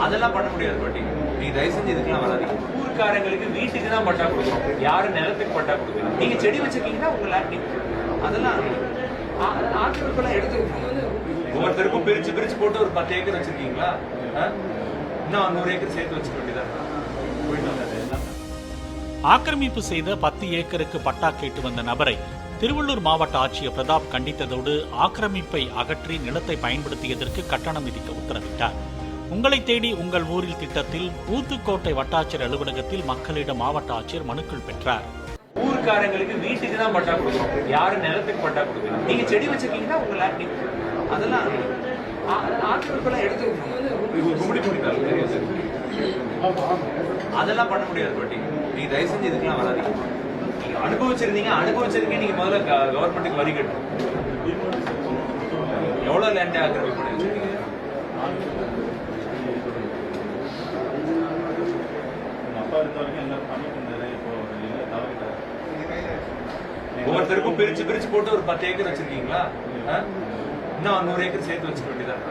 அதெல்லாம் பண்ண முடியாது பாட்டி. நீங்க தயவு செஞ்சு இதுக்கெல்லாம் வராதீங்க. ஊர்க்காரங்களுக்கு வீட்டுக்கு தான் பட்டா கொடுக்கணும், யாரும் நிலத்துக்கு பட்டா கொடுக்கணும். நீங்க செடி வச்சிருக்கீங்கன்னா உங்க லேண்ட் அதெல்லாம் ஆக்கிரமிப்பெல்லாம் எடுத்துக்கணும். ஒவ்வொருத்தருக்கும் பிரிச்சு பிரிச்சு போட்டு ஒரு 10 ஏக்கர் வச்சிருக்கீங்களா? இன்னும் 100 ஏக்கர் சேர்த்து வச்சுக்க வேண்டியதான். ஆக்கிரமிப்பு செய்த 10 ஏக்கருக்கு பட்டா கேட்டு வந்த நபரை திருவள்ளூர் மாவட்ட ஆட்சியர் பிரதாப் கண்டித்ததோடு ஆக்கிரமிப்பை அகற்றி நிலத்தை பயன்படுத்தியதற்கு கட்டணம் விதிக்க உத்தரவிட்டார். உங்களை தேடி உங்கள் ஊரில் திட்டத்தில் ஊத்துக்கோட்டை வட்டாட்சியர் அலுவலகத்தில் மக்களிடம் மாவட்ட ஆட்சியர் மனுக்கள் பெற்றார். ஊர்க்காரங்களுக்கு வீட்டுக்கு தான் பட்டா கொடுக்கணும், யாரும் நிலத்துக்கு பட்டா கொடுக்கணும். நீங்க செடி வச்சிருக்கீங்கன்னா உங்க லேண்ட் அதெல்லாம் ஆக்கிரமிப்பெல்லாம் எடுத்துக்கணும். அதெல்லாம் பண்ண முடியாது பாட்டி. நீங்க தயவு செஞ்சு இதுக்கெல்லாம் வராதீங்க. நீங்க அனுபவிச்சிருக்கீங்க. நீங்க முதல்ல கவர்மெண்ட்டுக்கு வரி கட்டணும். எவ்வளவு லேண்ட் ஆக்கிரமிப்பு பண்ணி வச்சிருக்கீங்க? ஒவ்வொருத்தருக்கும் பிரிச்சு பிரிச்சு போட்டு ஒரு 10 ஏக்கர் வச்சிருக்கீங்களா? இன்னும் 100 ஏக்கர் சேர்த்து வச்சுக்க வேண்டியதான்.